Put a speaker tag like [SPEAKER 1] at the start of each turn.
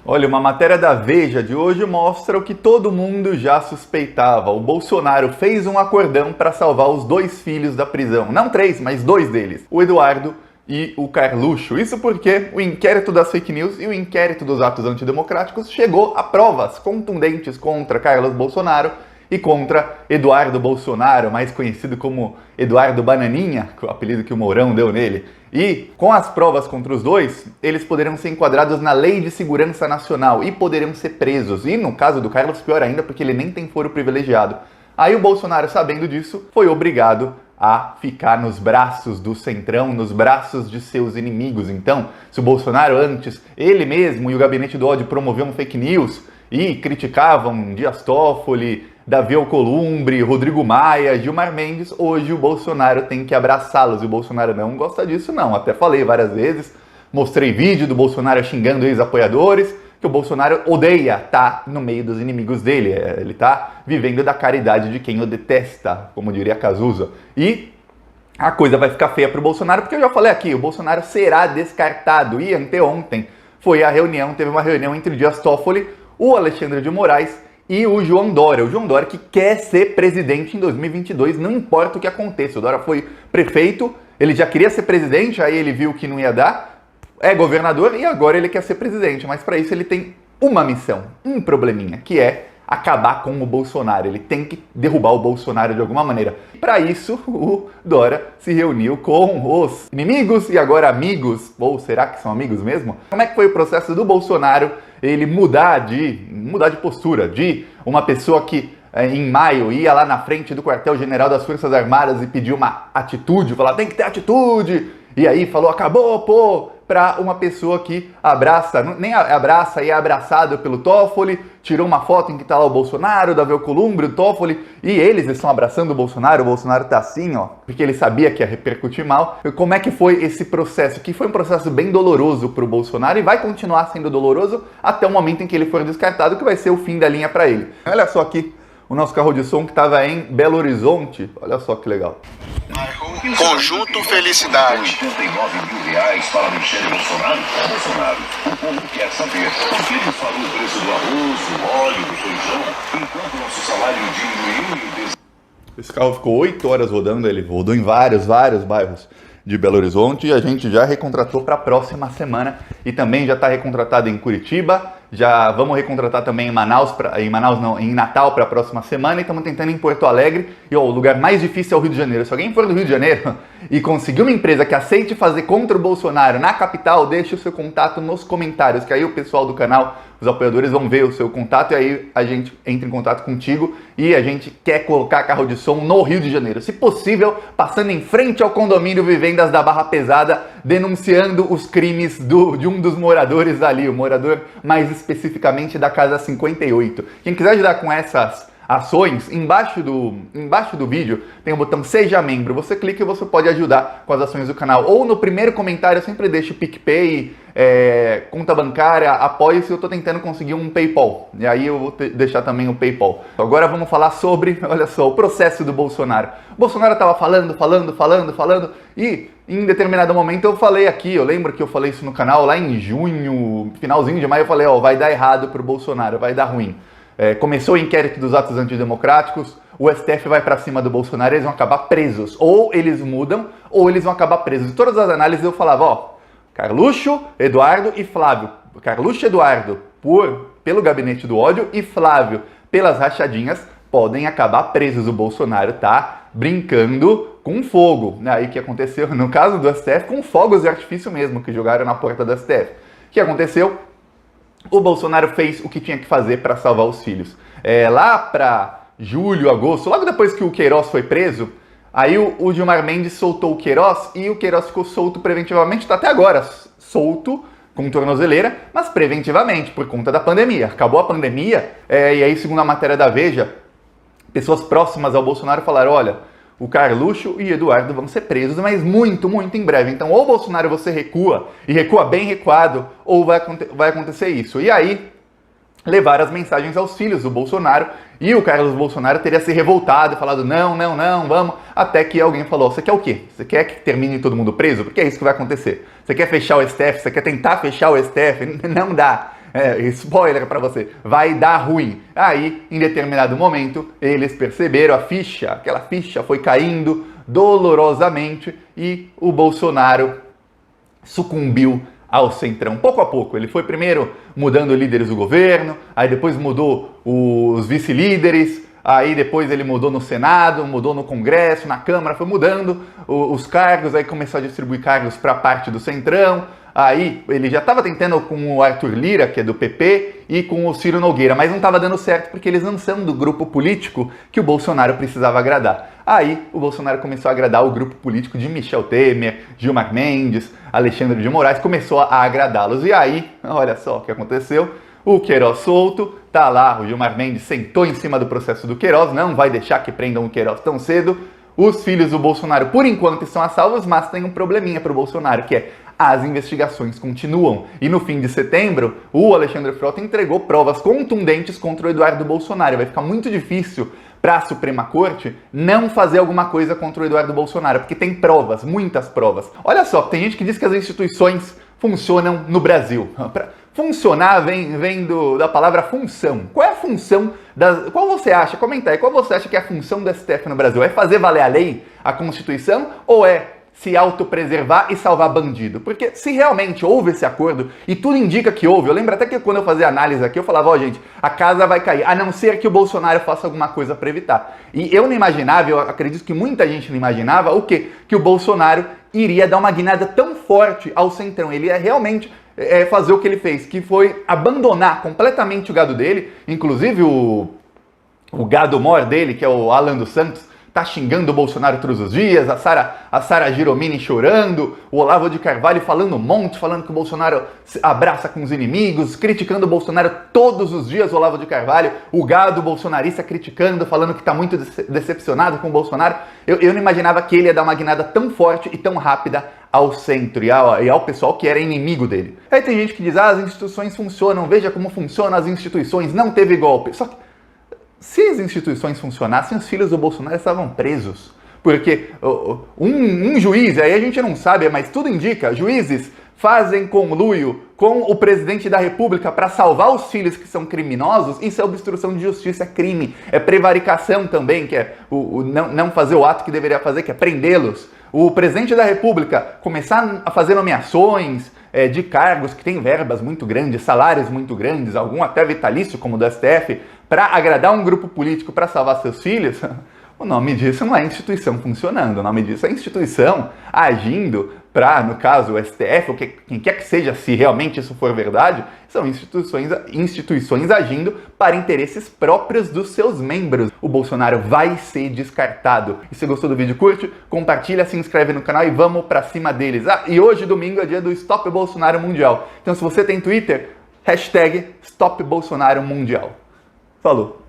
[SPEAKER 1] Olha, uma matéria da Veja de hoje mostra o que todo mundo já suspeitava. O Bolsonaro fez um acordão para salvar os dois filhos da prisão. Não três, mas dois deles. O Eduardo e o Carluxo. Isso porque o inquérito das fake news e o inquérito dos atos antidemocráticos chegou a provas contundentes contra Carlos Bolsonaro e contra Eduardo Bolsonaro, mais conhecido como Eduardo Bananinha, o apelido que o Mourão deu nele. E, com as provas contra os dois, eles poderiam ser enquadrados na Lei de Segurança Nacional e poderiam ser presos. E, no caso do Carlos, pior ainda, porque ele nem tem foro privilegiado. Aí o Bolsonaro, sabendo disso, foi obrigado a ficar nos braços do Centrão, nos braços de seus inimigos. Então, se o Bolsonaro antes, ele mesmo e o Gabinete do Ódio promoviam fake news e criticavam Dias Toffoli, Davi Alcolumbre, Rodrigo Maia, Gilmar Mendes, hoje o Bolsonaro tem que abraçá-los. E o Bolsonaro não gosta disso, não. Até falei várias vezes, mostrei vídeo do Bolsonaro xingando ex-apoiadores, que o Bolsonaro odeia estar no meio dos inimigos dele. Ele está vivendo da caridade de quem o detesta, como diria Cazuza. E a coisa vai ficar feia para o Bolsonaro, porque eu já falei aqui, o Bolsonaro será descartado. E anteontem teve uma reunião entre Dias Toffoli, o Alexandre de Moraes e o João Dória. O João Dória que quer ser presidente em 2022, não importa o que aconteça. O Dória foi prefeito, ele já queria ser presidente, aí ele viu que não ia dar, é governador e agora ele quer ser presidente. Mas para isso ele tem uma missão, um probleminha, que é acabar com o Bolsonaro. Ele tem que derrubar o Bolsonaro de alguma maneira. Para isso, o Dória se reuniu com os inimigos e agora amigos, ou será que são amigos mesmo? Como é que foi o processo do Bolsonaro ele mudar de postura, de uma pessoa que em maio ia lá na frente do quartel-general das Forças Armadas e pediu uma atitude, falar tem que ter atitude, e aí falou acabou, pô, para uma pessoa que abraça, nem abraça e é abraçado pelo Toffoli, tirou uma foto em que tá lá o Bolsonaro, o Davi Alcolumbre, o Toffoli, e eles estão abraçando o Bolsonaro tá assim, ó, porque ele sabia que ia repercutir mal. Como é que foi esse processo? Que foi um processo bem doloroso pro Bolsonaro e vai continuar sendo doloroso até o momento em que ele for descartado, que vai ser o fim da linha para ele. Olha só aqui o nosso carro de som que estava em Belo Horizonte, olha só que legal.
[SPEAKER 2] Conjunto Felicidade.
[SPEAKER 3] R$89.000 para Michele Bolsonaro. Bolsonaro, o povo quer saber por que ele falou o preço do arroz, do óleo, do feijão, enquanto nosso salário diminuiu e
[SPEAKER 1] Esse carro ficou 8 horas rodando, ele rodou em vários bairros de Belo Horizonte e a gente já recontratou para a próxima semana e também já está recontratado em Curitiba, já vamos recontratar também em Natal para a próxima semana e estamos tentando em Porto Alegre. E ó, o lugar mais difícil é o Rio de Janeiro. Se alguém for do Rio de Janeiro e conseguir uma empresa que aceite fazer contra o Bolsonaro na capital, deixe o seu contato nos comentários, que aí o pessoal do canal, os apoiadores vão ver o seu contato e aí a gente entra em contato contigo e a gente quer colocar carro de som no Rio de Janeiro. Se possível, passando em frente ao condomínio Vivendas da Barra Pesada, denunciando os crimes de um dos moradores ali, o morador mais especificamente da Casa 58. Quem quiser ajudar com essas ações, embaixo do vídeo tem o botão Seja Membro. Você clica e você pode ajudar com as ações do canal. Ou no primeiro comentário eu sempre deixo o PicPay, conta bancária, apoie-se. Eu estou tentando conseguir um PayPal. E aí eu vou deixar também o PayPal. Agora vamos falar sobre, olha só, o processo do Bolsonaro. O Bolsonaro estava falando e em determinado momento eu falei aqui, eu lembro que eu falei isso no canal lá em junho, finalzinho de maio, eu falei, ó, vai dar errado pro Bolsonaro, vai dar ruim. Começou o inquérito dos atos antidemocráticos, o STF vai para cima do Bolsonaro, eles vão acabar presos. Ou eles mudam, ou eles vão acabar presos. Em todas as análises eu falava, ó, Carluxo, Eduardo e Flávio. Carluxo e Eduardo pelo Gabinete do Ódio e Flávio pelas rachadinhas podem acabar presos. O Bolsonaro tá brincando com fogo. Aí o que aconteceu no caso do STF, com fogos de artifício mesmo, que jogaram na porta do STF. O que aconteceu? O Bolsonaro fez o que tinha que fazer para salvar os filhos. Lá para julho, agosto, logo depois que o Queiroz foi preso, aí o Gilmar Mendes soltou o Queiroz e o Queiroz ficou solto preventivamente, está até agora solto, com tornozeleira, mas preventivamente, por conta da pandemia. Acabou a pandemia, e aí, segundo a matéria da Veja, pessoas próximas ao Bolsonaro falaram, olha, o Carluxo e Eduardo vão ser presos, mas muito em breve. Então, ou o Bolsonaro você recua, e recua bem recuado, ou vai acontecer isso. E aí, levaram as mensagens aos filhos do Bolsonaro, e o Carlos Bolsonaro teria se revoltado e falado, não, vamos, até que alguém falou, você quer o quê? Você quer que termine todo mundo preso? Porque é isso que vai acontecer. Você quer fechar o STF? Você quer tentar fechar o STF? Não dá. Spoiler para você, vai dar ruim. Aí, em determinado momento, eles perceberam aquela ficha foi caindo dolorosamente e o Bolsonaro sucumbiu ao centrão, pouco a pouco. Ele foi primeiro mudando líderes do governo, aí depois mudou os vice-líderes, aí depois ele mudou no Senado, mudou no Congresso, na Câmara, foi mudando os cargos, aí começou a distribuir cargos para a parte do centrão. Aí ele já estava tentando com o Arthur Lira, que é do PP, e com o Ciro Nogueira, mas não estava dando certo porque eles não são do grupo político que o Bolsonaro precisava agradar. Aí o Bolsonaro começou a agradar o grupo político de Michel Temer, Gilmar Mendes, Alexandre de Moraes, começou a agradá-los. E aí, olha só o que aconteceu, o Queiroz solto, tá lá, o Gilmar Mendes sentou em cima do processo do Queiroz, não vai deixar que prendam o Queiroz tão cedo. Os filhos do Bolsonaro, por enquanto, estão a salvos, mas tem um probleminha para o Bolsonaro, que é as investigações continuam. E no fim de setembro, o Alexandre Frota entregou provas contundentes contra o Eduardo Bolsonaro. Vai ficar muito difícil para a Suprema Corte não fazer alguma coisa contra o Eduardo Bolsonaro, porque tem provas, muitas provas. Olha só, tem gente que diz que as instituições funcionam no Brasil. Funcionar vem da palavra função. Qual é a função qual você acha? Comenta aí, qual você acha que é a função do STF no Brasil? É fazer valer a lei, a Constituição, ou é se autopreservar e salvar bandido? Porque se realmente houve esse acordo, e tudo indica que houve, eu lembro até que quando eu fazia análise aqui, eu falava, gente, a casa vai cair, a não ser que o Bolsonaro faça alguma coisa para evitar. E eu não imaginava, eu acredito que muita gente não imaginava, o quê? Que o Bolsonaro iria dar uma guinada tão forte ao centrão. Ele ia realmente fazer o que ele fez, que foi abandonar completamente o gado dele, inclusive o gado mor dele, que é o Alan dos Santos, tá xingando o Bolsonaro todos os dias, a Sara Giromini chorando, o Olavo de Carvalho falando um monte, falando que o Bolsonaro abraça com os inimigos, criticando o Bolsonaro todos os dias, o Olavo de Carvalho, o gado bolsonarista criticando, falando que tá muito decepcionado com o Bolsonaro. Eu não imaginava que ele ia dar uma guinada tão forte e tão rápida ao centro e ao pessoal que era inimigo dele. Aí tem gente que diz, as instituições funcionam, veja como funcionam as instituições, não teve golpe. Só que se as instituições funcionassem, os filhos do Bolsonaro estavam presos. Porque um juiz, aí a gente não sabe, mas tudo indica, juízes fazem conluio com o presidente da República para salvar os filhos que são criminosos. Isso é obstrução de justiça, é crime. É prevaricação também, que é não fazer o ato que deveria fazer, que é prendê-los. O presidente da República começar a fazer nomeações de cargos que têm verbas muito grandes, salários muito grandes, algum até vitalício, como o do STF, para agradar um grupo político para salvar seus filhos, o nome disso não é instituição funcionando, o nome disso é instituição agindo para, no caso, o STF, ou quem quer que seja, se realmente isso for verdade, são instituições agindo para interesses próprios dos seus membros. O Bolsonaro vai ser descartado. E se gostou do vídeo, curte, compartilha, se inscreve no canal e vamos para cima deles. E hoje, domingo, é dia do Stop Bolsonaro Mundial. Então, se você tem Twitter, #StopBolsonaroMundial. Falou!